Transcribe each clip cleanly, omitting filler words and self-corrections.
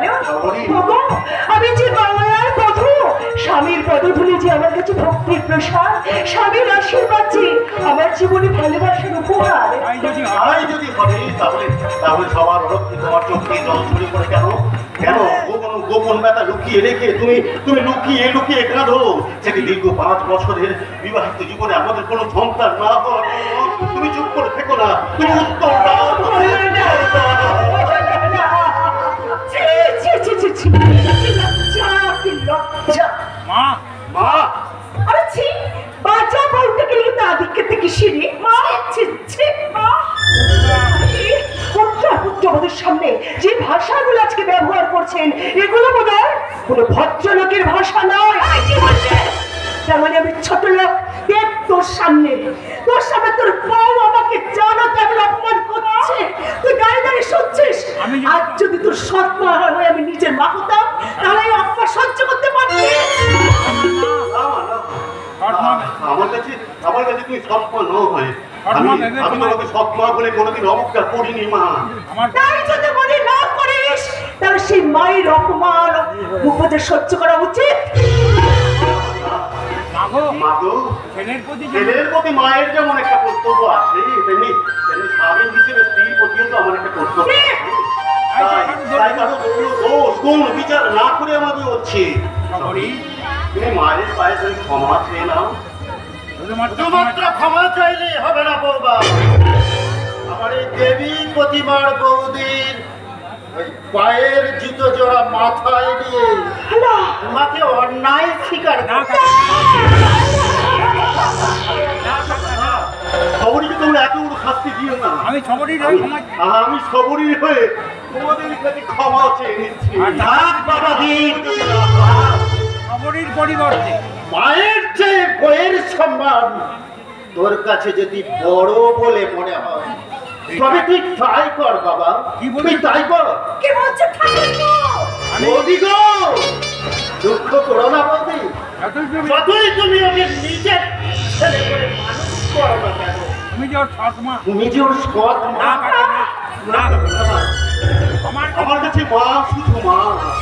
জানো আমি যে বাংলার বধূ, স্বামীর পদধূলি যে আমার কাছে ভক্তির প্রসাদ, স্বামীর আশীর্বাদ যে আমার জীবনে ভালোবাসার উপহার। যদি হবে তাহলে সবার রক্তি তোমার চোখ দিয়ে জল ঝরে পড়ে কেন? কেন গোপন ব্যথা লুকিয়ে রেখে তুমি লুকিয়ে লুকিয়ে কাঁদো? সেটি দীর্ঘ 5 বছরের বিবাহিত জীবনে আমাদের কোনো সন্তান না হওয়ার, তুমি চুপ করে থেকো না, তুমি উত্তর দাও। মা মা আরে ছি, বাচ্চা বলতে গেলে কিন্তু আদিকে থেকে সিঁড়ি মা ছি মা। আমাদের সামনে যে ভাষাগুলো আজকে ব্যবহার করছেন এগুলো বোধহয় কোনো ভদ্রলোকের ভাষা নয়। তার মানে আমি ছোট লোক, দেখ তোর সামনে তোর বউ আমাকে জানো কেমন অপমান করছে, তুই দাঁড়িয়ে দাঁড়িয়ে শুনছিস। আজ যদি তোর সৎ মা হয় আমি নিজের মা হতাম তাহলে এই অপমান সহ্য করতে পারতি। আমার কাছে তুই সৎ মা নও হয়, আমি তোমাকে সৎ মা বলে কোনোদিন অবজ্ঞা করিনি মা। তাই যদি মনে না করিস তাহলে সেই মায়ের অপমান মুখোদের সহ্য করা উচিত। ছেলের প্রতি মায়ের যেমন একটা কর্তব্য আছে, তেমনি স্বামী হিসেবে স্ত্রীর প্রতিও তো আমার একটা কর্তব্য। তাই কারো দোষ গুণ বিচার না করে আমাদের হচ্ছে। তুমি মায়ের পায়ে তুমি ক্ষমা চেয়ে নাও। শুধুমাত্র ক্ষমা চাইলে হবে না বৌমা, আমার এই দেবী প্রতিমার বৌদির পায়ের জুতো জোড়া মাথায় দিয়ে তোমাকে অন্যায় স্বীকার সবরীকে তোমরা এত বড় শাস্তি দিও না। আমি সবরী হয়ে তোমাদের কাছে ক্ষমা চেয়ে নিচ্ছি। সবরীর পরিবর্তে মায়ের চেয়ে বইয়ের সম্মান তোর কাছে যদি বড় বলে মনে হয় তবে তুই তাই কর বাবা, তুই তাই কর। কি বলছো বৌদি গো, দুঃখ করো না বৌদি, যতই তুমি ওকে নিজের ছেলে করে মানুষ করো না কেন, তুমি যে ওর সৎ মা, তুমি যে ওর সৎ মা। আমার কাছে মা শুধু মা।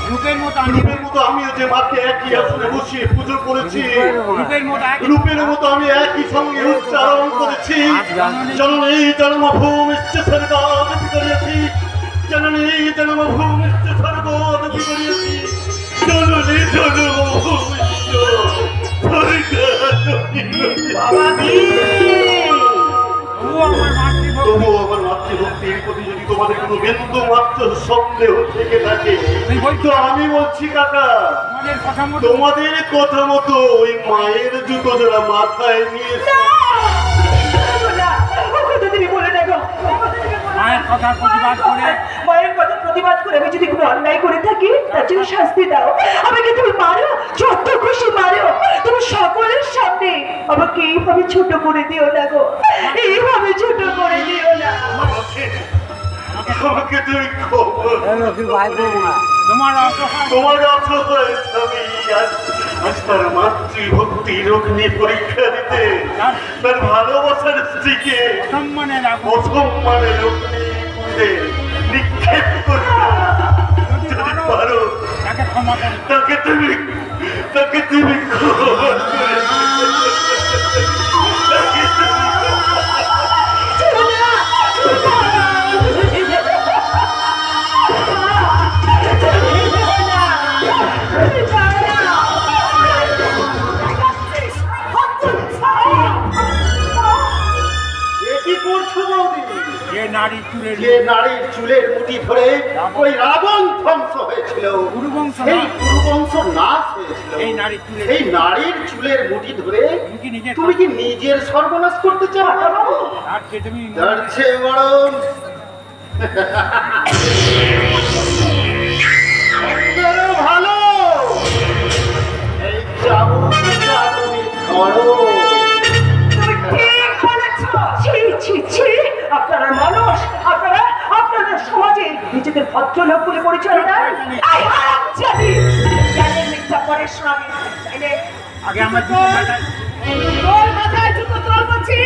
রূপের মতো আমিও যে মাকে একই আসনে বসিয়ে পুজো করেছি, রূপের মতো আমি একই সঙ্গে উচ্চারণ করেছি। জননী জন্মভূমিশ্চ স্বর্গাদপি করিয়াছি, জননী জন্মভূমিশ্চ স্বর্গাদপি করিয়াছি, জননী জন্মভূমিশ্চ স্বর্গাদপি। তবুও আমার মাতৃভক্তির প্রতি যদি তোমাদের কোনো বিন্দু মাত্র সন্দেহ থেকে থাকে তো আমি বলছি কাকা, তোমাদের কথা মতো ওই মায়ের জুতো জোড়া মাথায় নিয়ে মায়ের কথা প্রতিবাদ করে আমি যদি কোনো অন্যায় করে থাকি তার জন্য শাস্তি দাও। আমাকে তুমি মারো, যত খুশি মারো, তুমি সকলের সামনে আমাকে এইভাবে ছোট করে দিও না গো, এইভাবে ছোট করে দিও না। আমাকে তুমি তোমার তার মাতৃভক্তির অগ্নি পরীক্ষা দিতে, তার ভালোবাসার স্ত্রীকে অসম্মানের অগ্নি নিক্ষেপ করতে যদি পারো তাকে তুমি নারীর চুলের মুঠি ধরে ওই রাবণ ধ্বংস হয়েছিল, সেই কুরুবংশ নাশ হয়েছিল। এই নারীর চুলের মুঠি ধরে তুমি কি নিজের সর্বনাশ করতে চাও? যাচ্ছে বরং ভালো এই চাবুক ধরো। আপনারা মানুষ, আপনারা সমাজে নিজেদের ভদ্রলোক বলে পরিচয় দেন। আগে আমার তোর মাথায় জুতো তোর বলছি,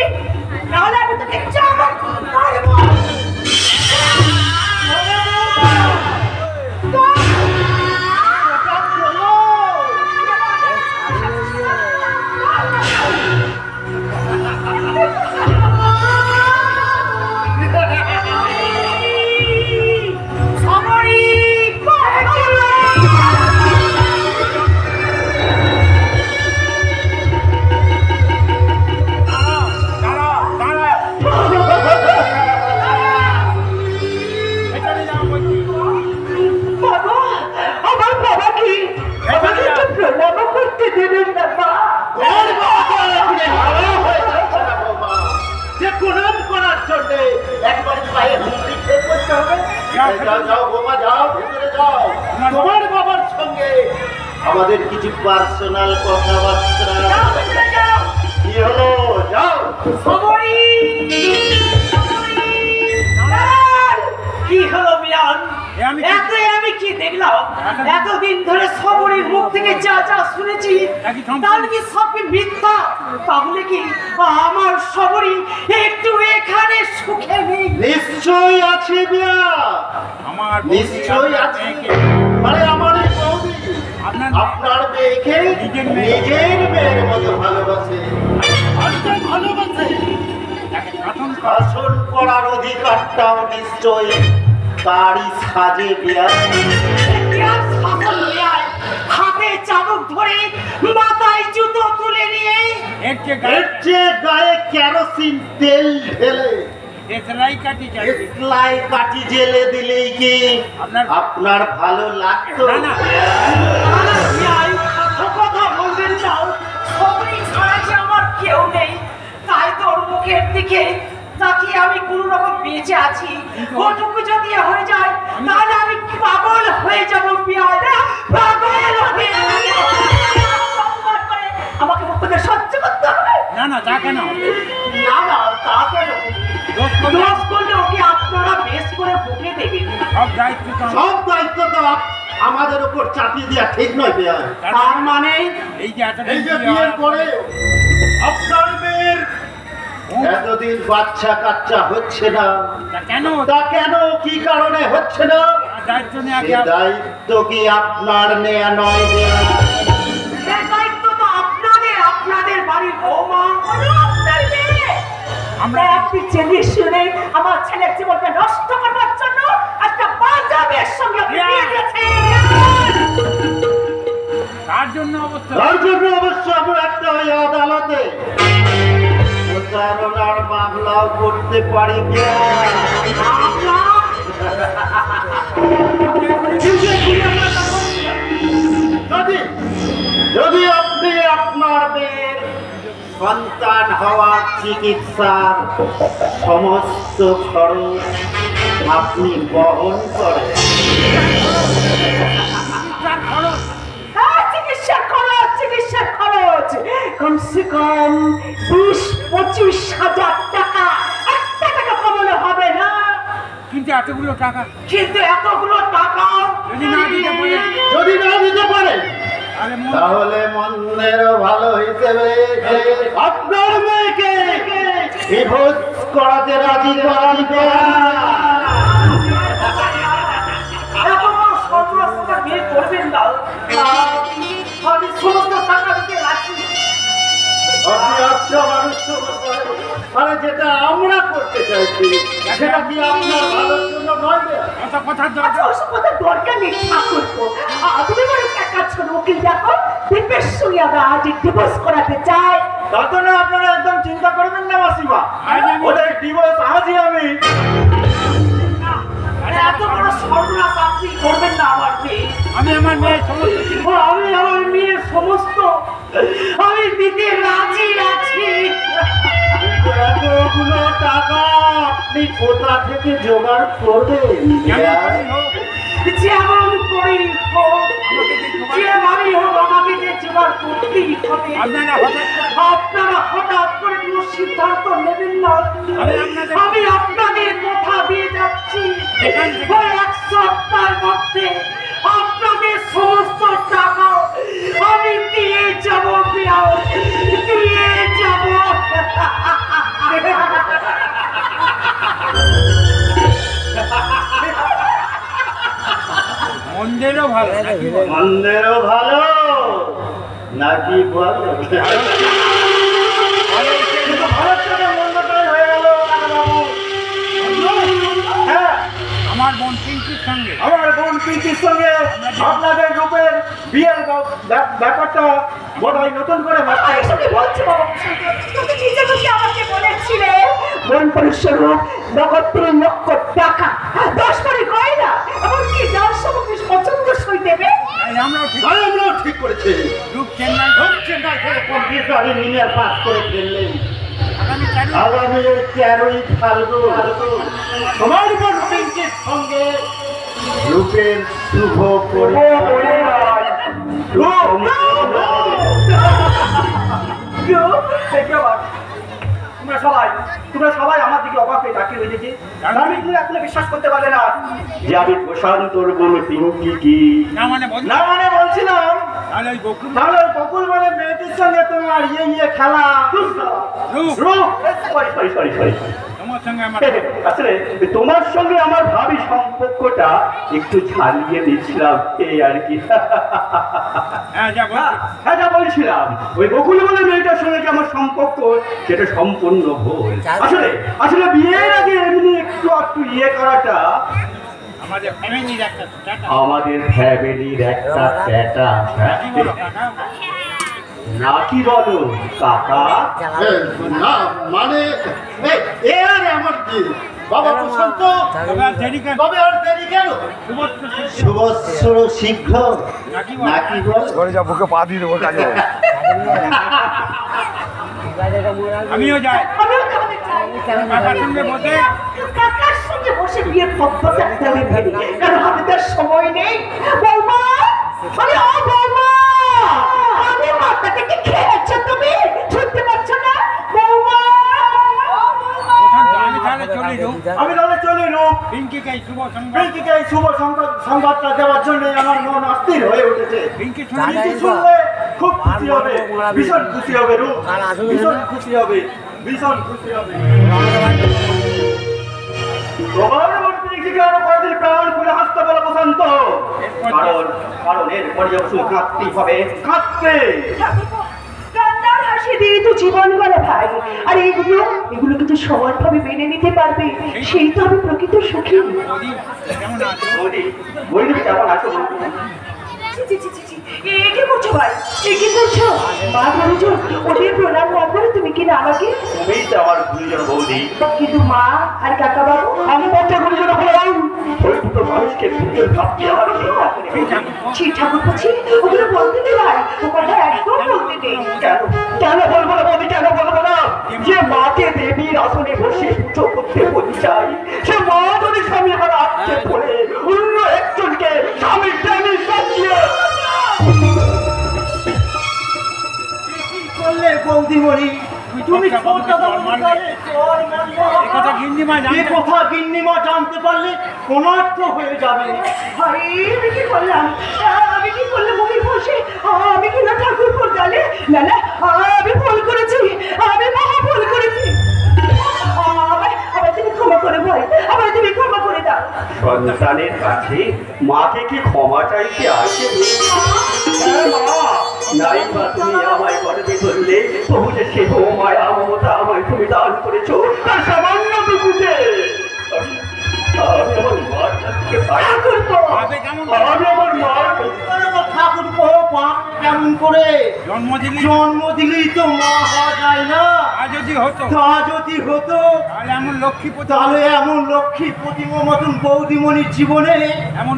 নাহলে আমি তোকে চাবুক মারবো। দেবেন না মা। তোমার বাবা আপনি ভালো হয়ে যাচ্ছে না বৌমা, যে প্রণাম করার জন্য একবার পায়ে হুমড়ি খেয়ে পড়তে হবে। যাও যাও বৌমা, যাও ভিতরে যাও। তোমার বাবার সঙ্গে আমাদের কিছু পার্সোনাল কথাবার্তা। কি হলো? যাও। সবরি কি হলো বিয়ান? আমি কি দেখলাম? এতদিন ধরে সবরির মুখ থেকে যা যা শুনেছি তাহলে কি সব কি মিথ্যা? তাহলে কি আমার সবরি একটু এখানে সুখে নেই? নিশ্চয়ই আছে বিয়া, আমার নিশ্চয়ই আছে। মানে আমার এই বৌদি আপনার মেয়েকে নিজের মেয়ের মতো ভালোবাসে, ভালোবাসে। শাসন করার অধিকারটাও নিশ্চয়ই তারই সাজে বিয়া। হাতে চাবুক ধরে মাথায় জুতো তুলে নিয়ে এর চেয়ে গায়ে কেরোসিন তেল ঢেলে দেশলাই কাটি যাচ্ছে। সেলাই কাঠি জেলে দিলেই কি আপনার ভালো লাগতো? না না, কথা বলবেন না। সবই ছাড়া যে আমার কেউ নেই, তাই তোর মুখের দিকে তাকিয়ে আমি কোনো রকম বেঁচে আছি। ওটুকু যদি হয়ে যায় তাহলে আমি পাগল হয়ে যাবো বিয়ার, পাগল হয়ে আমাকে মুখে সহ্য করতে হবে। না না, তা কেন? না না, তা কেন? দোষ করলে দোষ করলে ওকে আপনারা বেশ করে বকে দেবেন। সব দায়িত্ব তো আমার। সব দায়িত্ব তো আমাদের উপর চাপিয়ে দেওয়া ঠিক নয় বিয়া। তার মানে এই যে এই যে বিয়ের পরে আপনার মেয়ের এতদিন বাচ্চা কাচ্চা হচ্ছে না, তা কেন? তা কেন, কি কারণে হচ্ছে না? দায়িত্ব নিয়ে সে দায়িত্ব কি আপনার নেয়া নয় বিয়া? সে দায়িত্ব তো আপনাদের, আপনাদের বাড়ির বৌমা হলো আপনার মেয়ে। আমরা আপনি জেনে শুনে আমার ছেলের জীবনকে নষ্ট করবার জন্য একটা বাজে মেয়ের সঙ্গে আপনি বিয়ে দিয়েছেন। তার জন্য অবস্থা তার জন্য অবশ্য আমরা একটা ওই আদালতে প্রতারণার মামলাও করতে পারি বিয়া। যদি আপনি আপনার মেয়ের সন্তান হওয়ার চিকিৎসার সমস্ত খরচ আপনি বহন করেন, চিকিৎসার খরচ কমসে কম 20-25 হাজার টাকা, একটা টাকা কমানো হবে না। কিন্তু এতগুলো টাকা কিন্তু এতগুলো টাকা যদি না দিতে পারে, যদি না দিতে পারেন তাহলে তাহলে মন্দেরও ভালো হিসেবে আপনার মেয়েকে ডিভোর্স করাতে রাজি করান। এত বড় সর্বনাশটা বিয়ে করবেন না। আমি সমস্ত টাকা দিতে রাজি। আপনি আচ্ছা মানুষ তো বলতে, মানে যেটা আমরা করতে চাইছি সেটা কি আপনার ভালোর জন্য নয়? অত কথার আচ্ছা, দরকার। ওসব কথা দরকার নেই ঠাকুর। তুমি বলে এক কাজ করো, উকিল দেখো, দিব্যের সঙ্গে আমরা আজ ডিভোর্স করাতে চাই। তত না আপনারা একদম চিন্তা করবেন না মাসিমা, ওদের ডিভোর্স আজই আমি। এত বড় সর্বনাশ আপনি করবেন না আমার মেয়ে। আমি আমার মেয়ের সমস্ত আমি আমার মেয়ের সমস্ত আমি দিতে রাজি আছি। কিন্তু এতগুলো টাকা আপনি কোথা থেকে জোগাড় করবেন? যেমন করেই হোক, যেভাবেই হোক আমাকে যে জোগাড় করতেই হবে। আপনারা হঠাৎ করে কোনো সিদ্ধান্ত নেবেন না। আমি আপনাদের কথা দিয়ে যাচ্ছি, ওই 1 সপ্তাহের মধ্যে আপনাদের সমস্ত টাকা আমি দিয়ে যাব, দিয়ে যাব। মন্দিরও ভালো নাকি বল? মন্দেরও ভালো নাকি বলো? কিন্তু ভালোর থেকে মন্দটাই হয়ে গেল কাকাবাবু। হ্যাঁ, আমার বোন পিঙ্কির সঙ্গে আমার বোন প্রীতির সঙ্গে আপনাদের রূপের বিয়ের ব্যাপারটা বোধ হয় নতুন করে ভাবতে হবে। এসবই বলছো বাবা। তুমি নিজে মুখে আমাকে বলেছিলে বোন পরিস্বরূপ নগদ 3 লক্ষ টাকা 10 বারে গয়না এমনকি 150 পছন্দ সই দেবে। আমরাও ঠিক আমরাও ঠিক করেছি। রূপ চেন্নাই চেন্নাই থেকে কম্পিউটার ইঞ্জিনিয়ার পাস করে ফেললেন। আগামী 13 আগামী 13ই ফাল্গুন তোমার বোন পিঙ্কির সঙ্গে রূপের শুভ পরিচয়। তোমরা সবাই আমার দিকে অবাক হয়ে তাকিয়ে রয়েছে। আমি তুমি এখনো বিশ্বাস করতে পারবে না যে আমি প্রশান্তর বোন পিঙ্কি কি না মানে বল না মানে বলছিলাম তাহলে ওই বকুল তাহলে বকুল মানে মেয়েটির সঙ্গে তোমার খেলা সরি তোমার সঙ্গে আমার আসলে তোমার সঙ্গে আমার ভাবি সম্পর্কটা একটু ঝালিয়ে দিচ্ছিলাম এই আর কি। হ্যাঁ যা বল হ্যাঁ যা বলছিলাম ওই বকুল বলে মেয়েটার সঙ্গে যে আমার সম্পর্ক সেটা সম্পূর্ণ ভুল। আসলে আসলে বিয়ের আগে এমনি একটু করাটা আমাদের ফ্যামিলির একটা টাটা আমাদের ফ্যামিলির একটা প্যাটা কি বলো কাকা নাকি বলো কাকা? না মানে এ আর আমার কি বাবা প্রশান্ত তবে আর দেরি কেন তবে আর দেরি কেন? শুভস্বর শীঘ্র নাকি বল নাকি বল? ঘরে যা বুকে পা দিয়ে দেবো কাজে আমিও যাই আমিও তোমাদের চাই। কাকার সঙ্গে বসে কাকার সঙ্গে বসে বিয়ের পদ্ধতি আমি ভেবে কারণ হাতে তার সময় নেই। বৌমা আরে ও বৌমা আমি মাথাটা কি খেয়েছো তুমি শুনতে পাচ্ছ না বৌমা? প্রশান্ত আমি তাহলে চলি রূপ আমি তাহলে চলে রূপ পিঙ্কিকে এই শুভ সংবাদ পিঙ্কিকে এই শুভ সংবাদটা দেওয়ার জন্য আমার মন অস্থির হয়ে উঠেছে। পিঙ্কি পিঙ্কি শুনলি শুনলে খুব খুশি হবে, ভীষণ খুশি হবে রূপ, ভীষণ খুশি হবে, ভীষণ খুশি হবে। তোমার মন পিঙ্কিকে আরো কয়েকদিন প্রাণ খুলে হাসতে বলো প্রশান্ত। কারণ এরপরে যখন শুধু কাঁদতেই হবে, কাঁদতে। কান্নার হাসি দিয়ে তো জীবন গেল ভাই। আর এগুলো কিছু সমানভাবে মেনে নিতে পারবে সেই তো আমি প্রকৃত সুখী। বৌদি কেমন আছো বলি কেমন আছো? কি করছো ভাই? কি করছো? মা বলেছো ওদের প্রণাম না করে তুমি কি না আমাকে? তুমি তো আমার গুরুজন বৌদি। কিন্তু মা আর কাকা বাবু আমি বাচ্চা গুরুজন হলাম। ওই দুটো মানুষকে পুজোর ভাবতে আমার ছি ঠাকুর পাচ্ছি ওগুলো বলতে নেই ভাই, ও কথা একদম বলতে নেই। কেন বলবো না বৌদি, কেন বলবো না? যে মাকে দেবীর আসনে বসে পুজো করতে বলি চাই সে মা যদি স্বামী আমার আত্মে পড়ে অন্য একজনকে স্বামীর স্বামী সাজিয়ে করলে বৌদিমণি তুমি কথা গিন্নিমা জানতে পারলে অনর্থ হয়ে যাবে। আমি কি করলাম? আমি কি করলাম মুখে বসে? আমি কি না ঠাকুর জানে না না আমি ভুল করেছি, আমি মহা ভুল করেছি। আবার তুমি ক্ষমা করে ভাই, আবার তুমি ক্ষমা করে দাও। সন্তানের কাছে মাকে কি ক্ষমা চাইতে আসে? নাই বা তুমি আমায় গর্বে ধরলে তবু যে সে মায়া মমতা আমায় তুমি দান করেছো তার সামান্য টুকুতে আমি আমার মার কাছে আমি আমার মার ঠাকুর পাপ কেমন করে? জন্ম দিলেই তো মা হওয়া যায় না। তা যদি হতো তাহলে এমন লক্ষ্মী প্রতিমা মতন বৌদিমণির জীবনে এমন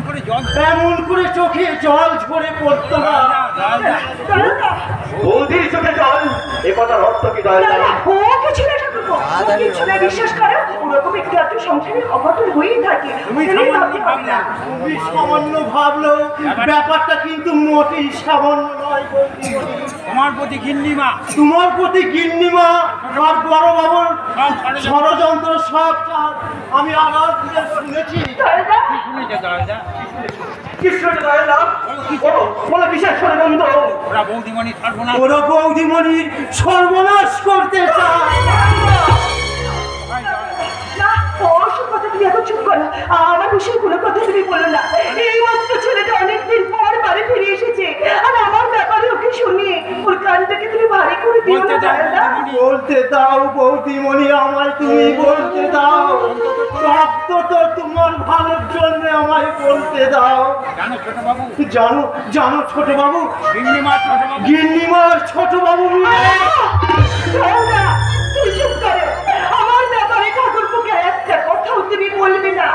করে চোখে জল ঝরে পড়তো না। বৌদির চোখে জল এ কথার অর্থ কি? বিশ্বাস করো ওরকম একটু একটু সংসারে অঘটন হয়েই থাকে। তুমি সামান্য ভাবলো ব্যাপারটা কিন্তু মোটেই সামান্য নয়। তোমার প্রতি গিন্নিমা আর বড় বাবুর ষড়যন্ত্র সব আমি আগাল থেকে শুনেছি। ওরা বৌদিমণির সর্বনাশ করতে চায়। তুমি এখন চুপ করো, আমার বিষয়ে কোনো কথা তুমি বলো না। এই মাত্র ছেলেটা অনেকদিন পর বাড়ি ফিরে এসেছে আর আমার ব্যাপারে ওকে শুনিয়ে ওর কানটাকে তুমি ভারী করে দিও না। বলতে দাও বৌদিমণি, আমায় তুমি বলতে দাও। তো তোমার ভালোর জন্য আমায় বলতে দাও। জানো ছোট বাবু, গিন্নিমার ছোট বাবু। তুই চুপ করে, আমার ব্যাপারে ঠাকুরপুকে একটা কথাও তুমি বলবি না।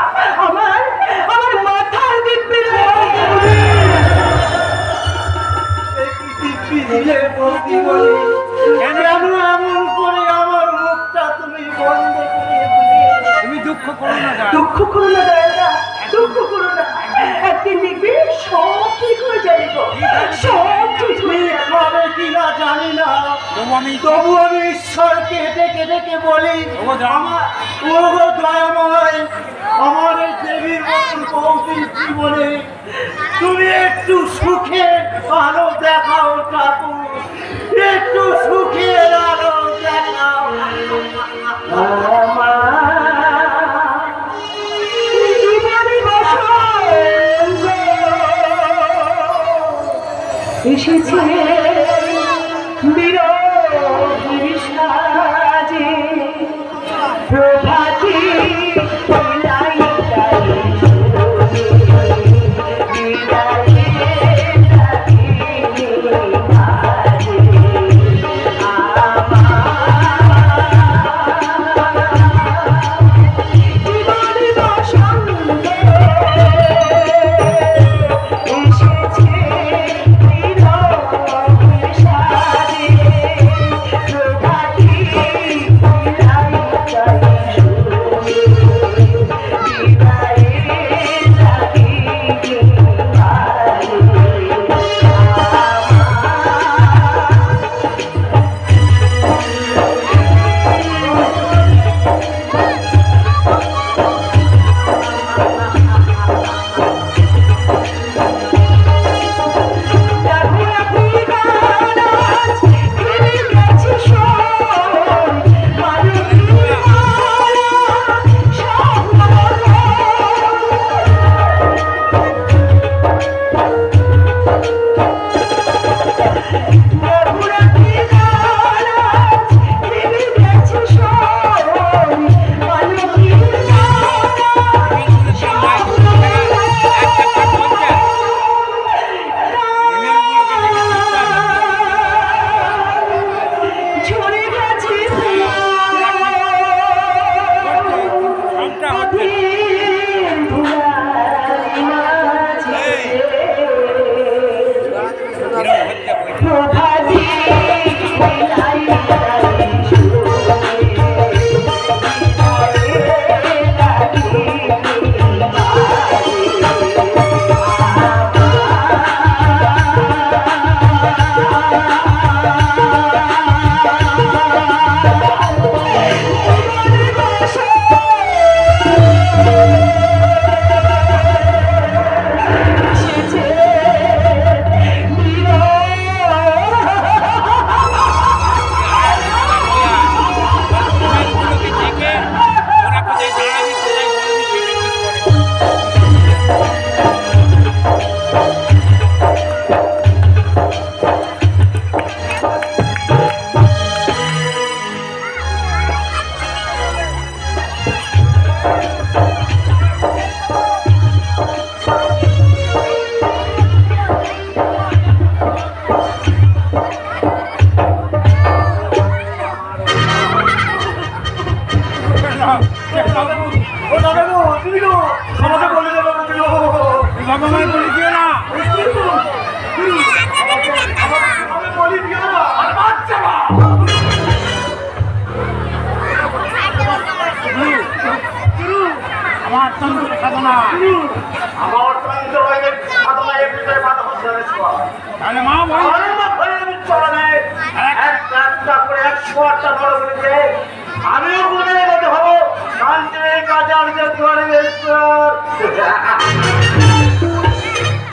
আমার মাথার দিব্যি সত্যি বলি কেন এমন করে আমার মুখটা তুমি বন্ধ করে দিলে? তুমি দুঃখ করো না দা। দুঃখ করো না দয়াদা, দুঃখ করো না। একদিন দেখবি সব ঠিক হয়ে যাবে গো, সব ঠিক হয়ে যাবে। হবে কিনা জানি না, তবু আমি ঈশ্বরকে ডেকে ডেকে বলি, ও গো দয়াময়, আমার এই দেবীর মতন কৌশল জীবনে তুমি একটু সুখের আলো দেখাও ঠাকুর, একটু সুখের আলো দেখাও। এসেছে বিরোধী সাজে প্রভাতী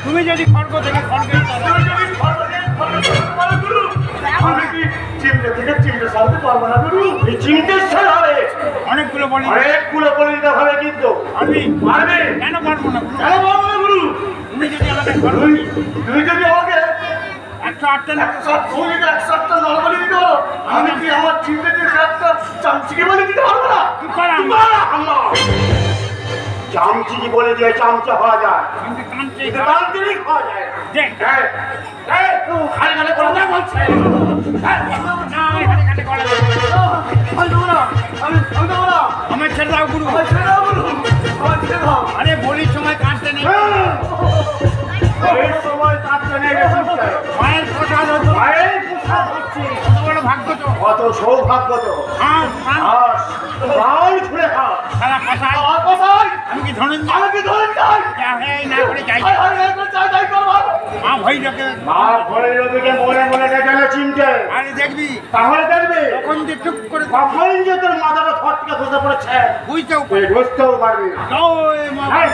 তুমি যদি খড়গ থেকে খড়গের অনেকগুলো বলি হবে কিন্তু আমি পারবে কেন পারবো না কেন পারবো না গুরু? তুমি যদি আমাকে তুমি যদি আমাকে 108টা তুমি যদি 108টা নরবলি দিতে পারো, আমি কি আমার চিমটে দিয়ে একটা চামচিকে বলে দিতে পারবো না? চামচিকি বলে দিয়ে চামচা হওয়া যায়, কিন্তু তান্ত্রিক হওয়া যায় খালি খালি করে না বলছে। আমার ছেড়ে দাও গুরু, আরে বলির সময় কাঁদতে নেই, সময় কাঁদতে নেই, মায়ের প্রসাদ মায়ের সব হচ্ছে। কত বড় ভাগ্য তো। কত সৌভাগ্য তো। হাঁস, হাঁস। হাস প্রাণ ছুড়ে হাস। শালা কসাই। কোথায়? আমি কি ধনঞ্জয়? আমাকে ধরেন যাই। যা হেই না করে যাই। হায় হায় হায় করে যাই যাই করবো। মা ভৈরকে। মা ভৈরবীকে মনে মনে ডেকে চিনতে। আরে দেখবি তাহলে দেখবি তখন যে চুপ করে কখন যে তোর মাথাটা ফটকে খসে পড়েছে বুঝতেও তুই বুঝতেও পারবি না। জয় মা। হায়।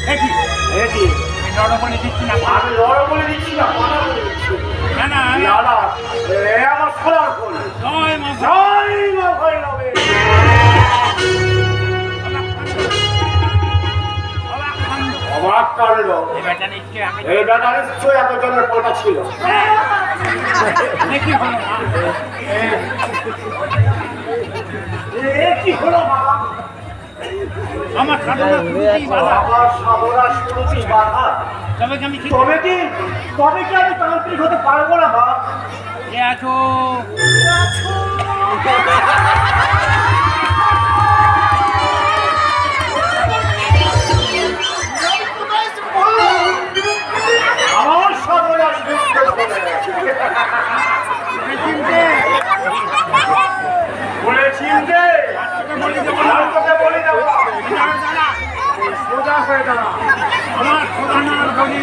দেখি এটি এই নরবলি দিচ্ছি না। আমি লড় বলে দিচ্ছি না, পানা বলে দিচ্ছি। না না না, না, এ আমার সোনার ফুল। জয় মা। জয় মা ভৈরবী। অবাক কাণ্ড। এই বেটা নিশ্চয়ই আমি এই বেটা নিশ্চয়ই এতজনের পোটা ছিল। দেখি হলো মা। এ কি হলো বাবা? আমার সাধনা শুরুতেই বাধা। আমার সাধনা শুরুতেই বাধা। তবে কি আমি ঠিক তবে কি আমি তান্ত্রিক হতে পারবো না মা? এ আছো। আমার সাধনা শুরুতে চিনতে বলেছিস যে বলি দেবো আর তোকে বলি দেবো। দাঁড়া দাঁড়া। সোজা হয়ে দাঁড়া। আমার সাধনার বলি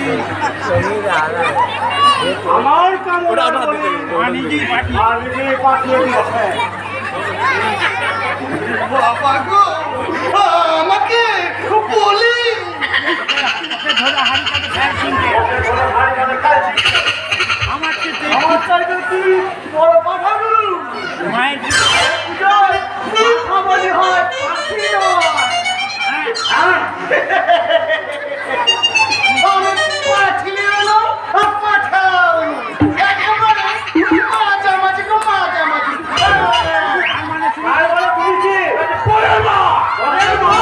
আমার কামনা বলি মা নিজেই পাঠিয়ে আর নিজে পাঠিয়ে দিয়েছে। বাবা গো আমাকে বলি ওকে ধরে হাড়ি কাটে ফের চিনতে। ওকে ধরে ভাই মানে খাইছি। আমার চেয়ে আমার চাইতে কি বড় কথা গুরু মায়ের জয় খাবারই হয় পাখি নয়। হ্যাঁ, আমি পাঠি এলো পাঠাও একেবারে মাঝামাঝি গো মাঝামাঝি। তার মানে তুমি আর বলে তুলছি পরের মা পরের মা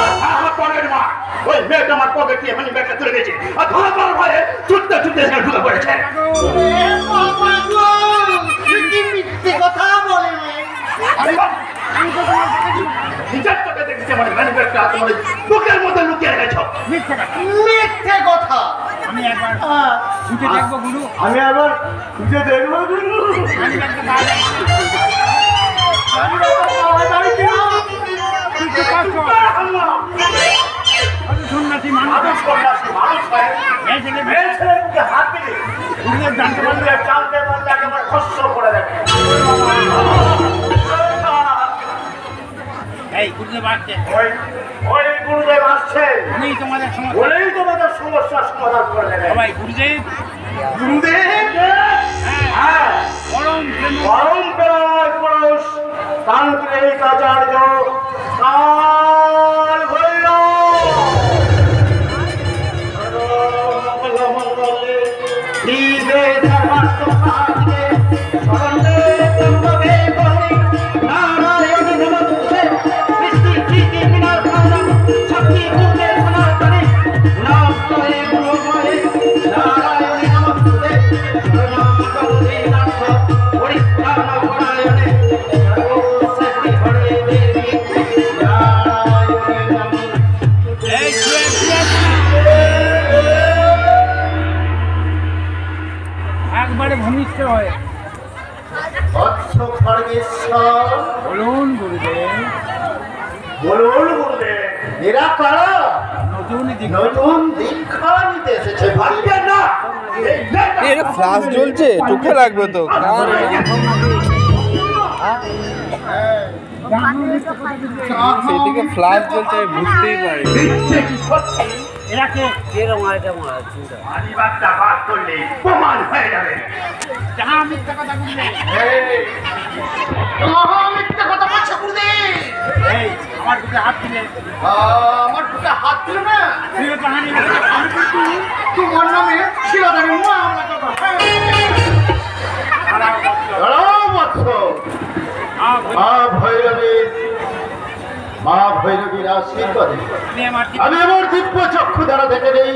পরের মা ওই মেয়েটা আমার পকেট দিয়ে মানে ব্যাগটা তুলে দিয়েছে আর ধরা পড়ার ভয়ে ছুটতে ছুটতে সেখানে ঢুকে পড়েছে। নিজের চোখে দেখেছে মানে ব্যাগটা তোমার বুকের মধ্যে লুকিয়ে রেখেছ। মিথ্যে কথা। মিথ্যে কথা। আমি একবার খুঁজে দেখবো গুরু। আমি আবার খুঁজে দেখবো গুরু। আমি একটা কাজ তুই তো পারছো। অত সন্ন্যাসী মানুষ মানুষ সন্ন্যাসী, মানুষ হয়। এই ছেলে মেয়ে ছেলের মুখে হাত দিলে গুরুদেব জানতে পারবে। বললে জানতে পারলে একেবারে খস্য করে দেবে। এই গুরুদেব আসছে। ওই ওই গুরুদেব আসছে উনি তোমাদের সমস্যা বলেই তোমাদের সমস্যার সমাধান করে দেবে। সবাই গুরুদেব। গুরুদেব হ্যাঁ, হ্যাঁ পরম প্রেম। পরম্পরার পুরুষ তান্ত্রিক আচার্য কাল ভৈরব। সর্বমঙ্গলে শিবে সর্বার্থসাধিকে শরণে ত্র্যম্বকে গৌরী নারায়ণী নমস্তুতে সৃষ্টি স্থিতি বিনাশানাং শক্তি ভূতে সনাতনে নমস্তে গুরুময়ে নারায়ণী নমস্তুতে শরণাং গৌরী নাথ পরিত্রাণ পরায়ণে সর্বশক্তি হরে দেবী নারায়ণী নমস্তুতে। এই শুয়ে শুয়ে একবারে ভূমিষ্ঠ হয়ে বৎস খড়গেশ্বর বলুন গুরুদেব। বলুন গুরুদেব এরা কারা? নতুন দীক্ষা। নতুন দীক্ষা নিতে এসেছে ভাববেন না এর ফ্লাশ জ্বলছে চোখে লাগবে তো সেদিকে ফ্লাশ জ্বলছে আমি বুঝতেই পারি এরা কে? মানিবাগটা বার করলে প্রমাণ হয়ে যাবে। যাহা মিথ্যা কথা বললে। মিথ্যা কথা বলছে গুরুদেব। এই আমার বুকে হাত দিলে আমার বুকে হাত দিল না তুই কাহানি আমি কিন্তু তোমার নামে শিলাদারি মামলা করবো। দাঁড়াও বৎস। মা ভৈরবীর মা ভৈরবীর আশীর্বাদে আমি আমার আমি আমার দিব্য চক্ষু দ্বারা দেখে নেই